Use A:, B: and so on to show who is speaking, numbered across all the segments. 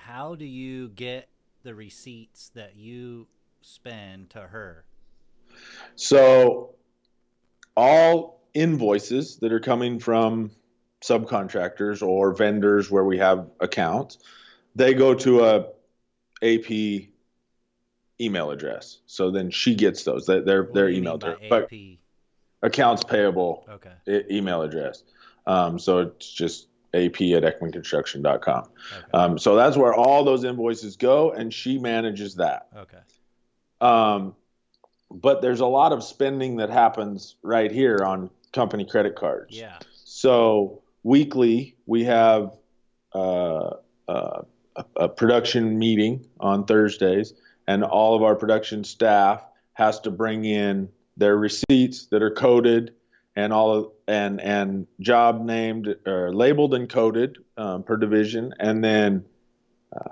A: how do you get the receipts that you spend to her?
B: So all invoices that are coming from subcontractors or vendors where we have accounts, they go to a AP email address. So then she gets those. They're
A: What do you mean
B: emailed to
A: by
B: her. But
A: AP?
B: accounts payable
A: Okay.
B: email address. So it's just ap@eckmanconstruction.com.
A: Okay.
B: So that's where all those invoices go, and she manages that.
A: Okay.
B: Um, but there's a lot of spending that happens right here on company credit cards.
A: Yeah.
B: So weekly, we have uh, uh, a production meeting on Thursdays, and all of our production staff has to bring in their receipts that are coded and and job named or labeled and coded per division, and then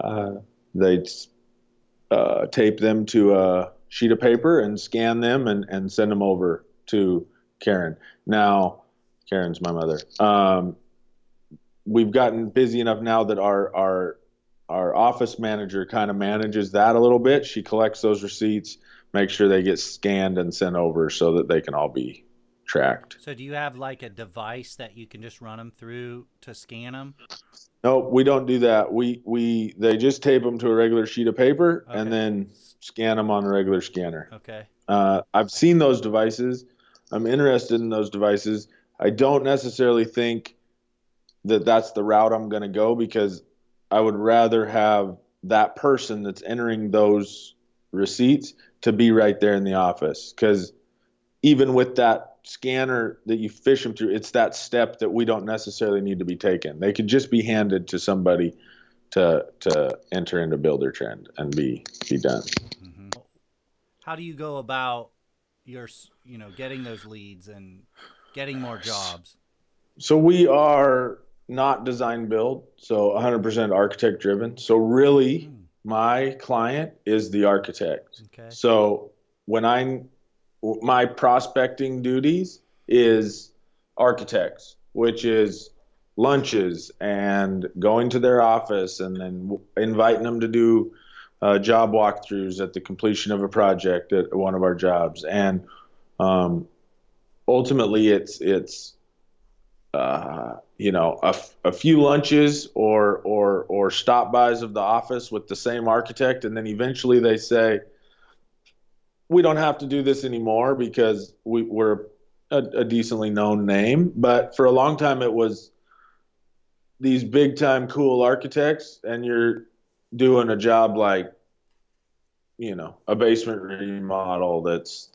B: uh, they tape them to a sheet of paper and scan them and send them over to Karen. Now, Karen's my mother. We've gotten busy enough now that our office manager kind of manages that a little bit. She collects those receipts, makes sure they get scanned and sent over so that they can all be tracked.
A: So do you have like a device that you can just run them through to scan them?
B: No, we don't do that. We they just tape them to a regular sheet of paper and
A: Okay.
B: then scan them on a regular scanner.
A: Okay.
B: I've seen those devices. I'm interested in those devices. I don't necessarily think that that's the route I'm going to go because I would rather have that person that's entering those receipts to be right there in the office. Because even with that scanner that you fish them through, it's that step that we don't necessarily need to be taken. They could just be handed to somebody to enter into Builder Trend and be done.
A: Mm-hmm. How do you go about your, getting those leads and getting more jobs?
B: So we are not design build, so 100% architect driven. So really,
A: Mm,
B: my client is the architect.
A: okay.
B: So when my prospecting duties is architects, which is lunches and going to their office and then inviting them to do job walkthroughs at the completion of a project at one of our jobs. And um, ultimately, it's a few lunches or stop bys of the office with the same architect, and then eventually they say, we don't have to do this anymore because we're a decently known name. But for a long time, it was these big time cool architects, and you're doing a job like a basement remodel that's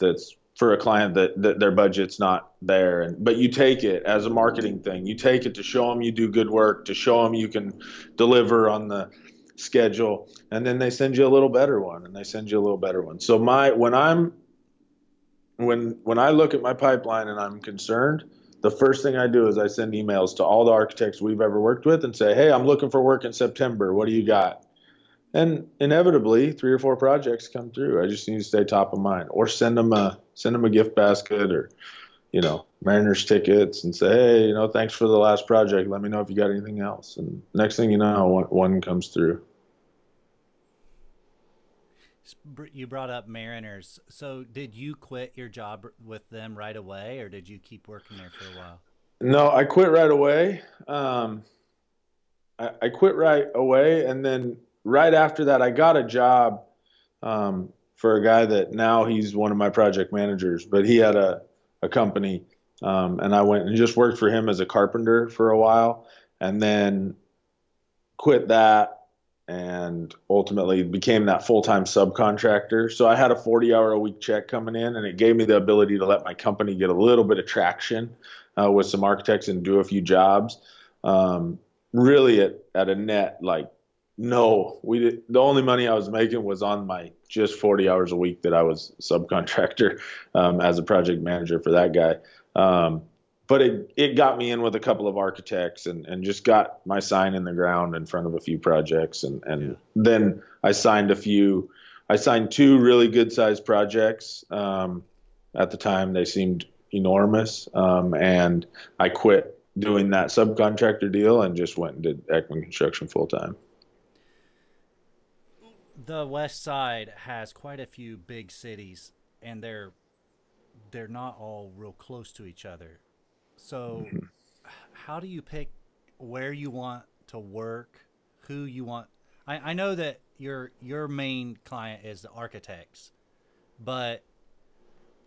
B: for a client that their budget's not there, but you take it as a marketing thing. You take it to show them you do good work, to show them you can deliver on the schedule, and then they send you a little better one, and they send you a little better one. So when I look at my pipeline and I'm concerned, the first thing I do is I send emails to all the architects we've ever worked with and say, hey, I'm looking for work in September. What do you got? And inevitably, 3 or 4 projects come through. I just need to stay top of mind, or send them a gift basket, or Mariners tickets, and say, hey, thanks for the last project. Let me know if you got anything else. And next thing you know, one comes through.
A: You brought up Mariners. So did you quit your job with them right away, or did you keep working there for a while?
B: No, I quit right away. I quit right away, and then right after that, I got a job for a guy that now he's one of my project managers, but he had a company, and I went and just worked for him as a carpenter for a while, and then quit that and ultimately became that full-time subcontractor. So I had a 40-hour-a-week check coming in, and it gave me the ability to let my company get a little bit of traction with some architects and do a few jobs. Really at a net, like, no, the only money I was making was on my just 40 hours a week that I was subcontractor as a project manager for that guy. But it got me in with a couple of architects and just got my sign in the ground in front of a few projects. And
A: Yeah.
B: then I signed 2 really good sized projects. At the time, they seemed enormous. And I quit doing that subcontractor deal and just went and did Eckman Construction full time.
A: the West Side has quite a few big cities, and they're not all real close to each other. So, how do you pick where you want to work, who you want? I know that your main client is the architects, but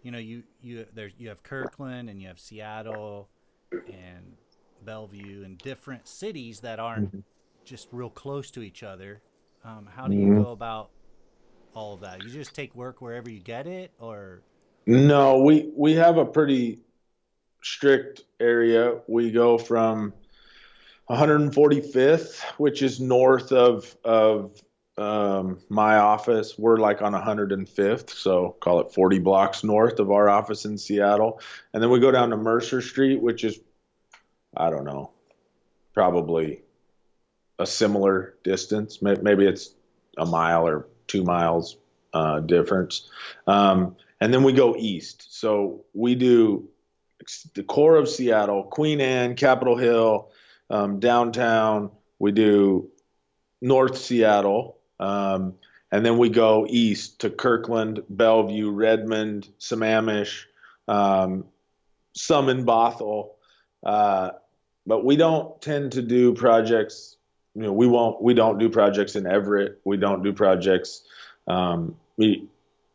A: you have Kirkland and you have Seattle and Bellevue and different cities that aren't just real close to each other. How do you
B: Mm-hmm.
A: go about all of that? You just take work wherever you get it, or
B: No, we have a pretty strict area. We go from 145th, which is north of my office. We're like on 105th, so call it 40 blocks north of our office in Seattle. And then we go down to Mercer Street, which is, I don't know, probably a similar distance. Maybe it's a mile or 2 miles difference. And then we go east. So we do the core of Seattle, Queen Anne, Capitol Hill, downtown. We do North Seattle. And then we go east to Kirkland, Bellevue, Redmond, Sammamish, some in Bothell. Uh, but we don't tend to do projects. We don't do projects in Everett. We don't do projects we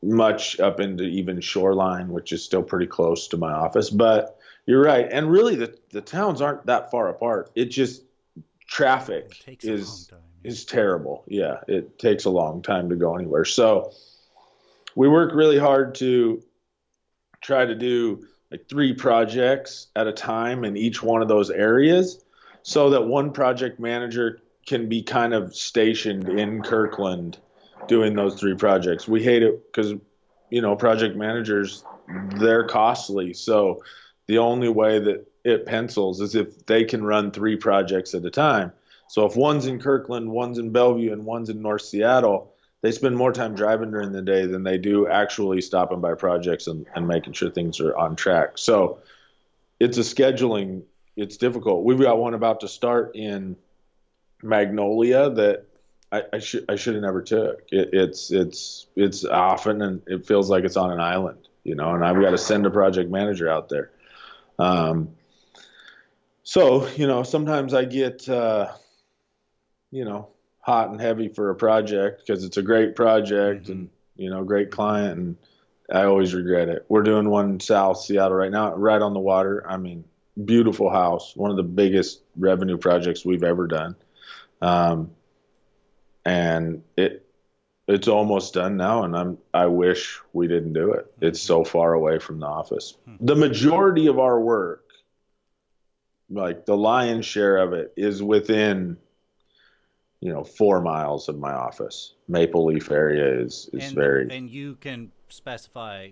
B: much up into even Shoreline, which is still pretty close to my office. But you're right, and really the towns aren't that far apart. It just
A: it
B: traffic
A: takes a long time. Yeah.
B: is terrible. Yeah, it takes a long time to go anywhere. So we work really hard to try to do like 3 projects at a time in each one of those areas so that one project manager can be kind of stationed in Kirkland doing those 3 projects. We hate it because, project managers, they're costly. So the only way that it pencils is if they can run 3 projects at a time. So if one's in Kirkland, one's in Bellevue, and one's in North Seattle, they spend more time driving during the day than they do actually stopping by projects and making sure things are on track. So it's a scheduling, it's difficult. We've got one about to start in Magnolia that I should have never took. It's often and it feels like it's on an island, and I've got to send a project manager out there. Um, so, sometimes I get, hot and heavy for a project because it's a great project
A: Mm-hmm.
B: and, great client. And I always regret it. We're doing one in South Seattle right now, right on the water. I mean, beautiful house, one of the biggest revenue projects we've ever done. Um, and it's almost done now. And I wish we didn't do it. It's
A: Mm-hmm.
B: so far away from the office.
A: Hmm.
B: The majority of our work, like the lion's share of it, is within 4 miles of my office. Maple Leaf area is very.
A: And you can specify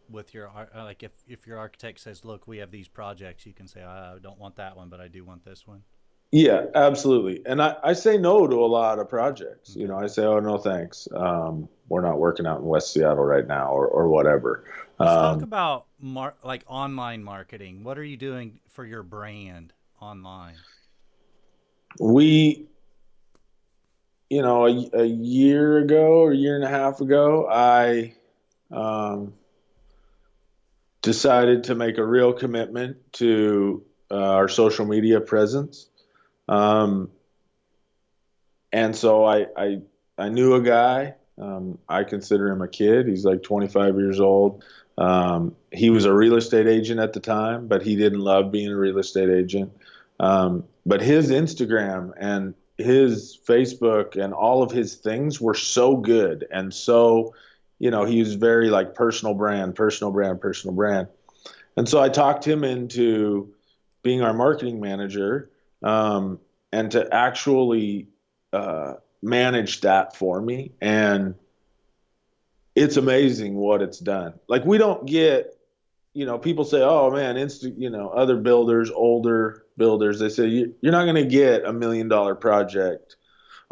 A: with your like if your architect says, "Look, we have these projects," you can say, "I don't want that one, but I do want this one."
B: Yeah, absolutely. And I say no to a lot of projects.
A: Okay.
B: I say, oh, no, thanks. We're not working out in West Seattle right now or whatever.
A: Let's talk
B: Um,
A: about like online marketing. What are you doing for your brand online?
B: we, a year ago or a year and a half ago, I um, decided to make a real commitment to our social media presence. Um, and so I knew a guy. I consider him a kid. He's like 25 years old. He was a real estate agent at the time, but he didn't love being a real estate agent. But his Instagram and his Facebook and all of his things were so good. And so, he was very like personal brand, personal brand, personal brand. And so I talked him into being our marketing manager, and to actually manage that for me. And it's amazing what it's done. Like we don't get, people say, oh man, other builders, older builders, they say you're not going to get $1 million project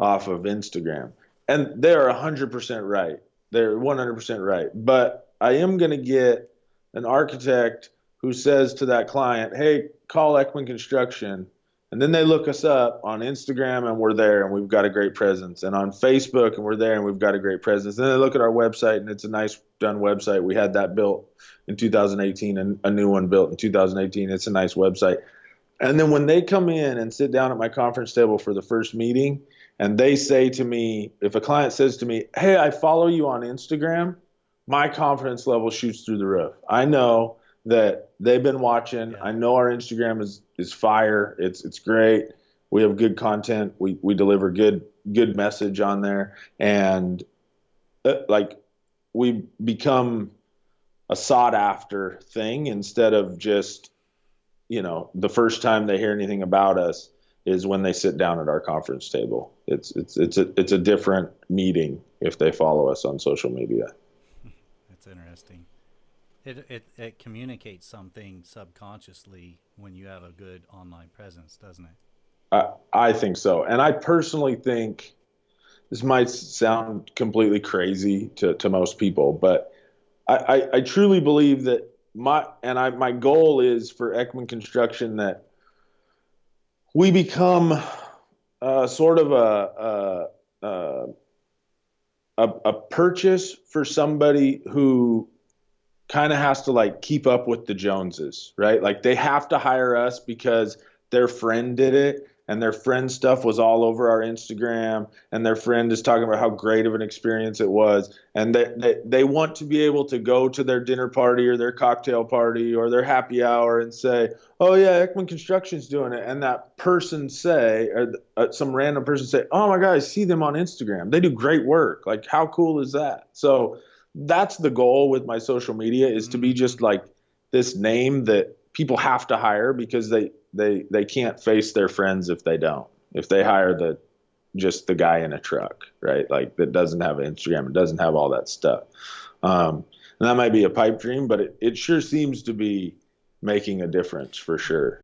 B: off of Instagram. And they're 100% right. They're 100% right. But I am going to get an architect who says to that client, hey, call Eckman Construction And then they look us up on Instagram and we're there and we've got a great presence. And on Facebook and we're there and we've got a great presence. Then they look at our website and it's a nice done website. We had that built in 2018 and a new one built in 2018. It's a nice website. And then when they come in and sit down at my conference table for the first meeting and they say to me, if a client says to me, hey, I follow you on Instagram, my confidence level shoots through the roof. I know that they've been watching.
A: Yeah.
B: I know our Instagram is fire. It's great. We have good content. We deliver good message on there, and like we become a sought after thing instead of just, you know, the first time they hear anything about us is when they sit down at our conference table. It's a different meeting if they follow us on social media.
A: That's interesting. It communicates something subconsciously when you have a good online presence, doesn't it?
B: I think so. And I personally think this might sound completely crazy to most people, but I truly believe that my goal is for Eakman Construction that we become sort of a purchase for somebody who kind of has to like keep up with the Joneses, right? Like they have to hire us because their friend did it and their friend stuff was all over our Instagram and their friend is talking about how great of an experience it was. And they want to be able to go to their dinner party or their cocktail party or their happy hour and say, oh yeah, Eakman Construction's doing it. And that person say, or some random person say, oh my God, I see them on Instagram. They do great work. Like how cool is that? So that's the goal with my social media is to be just like this name that people have to hire because they can't face their friends if they don't. If they hire just the guy in a truck, right? Like that doesn't have an Instagram, it doesn't have all that stuff. And that might be a pipe dream, but it sure seems to be making a difference for sure.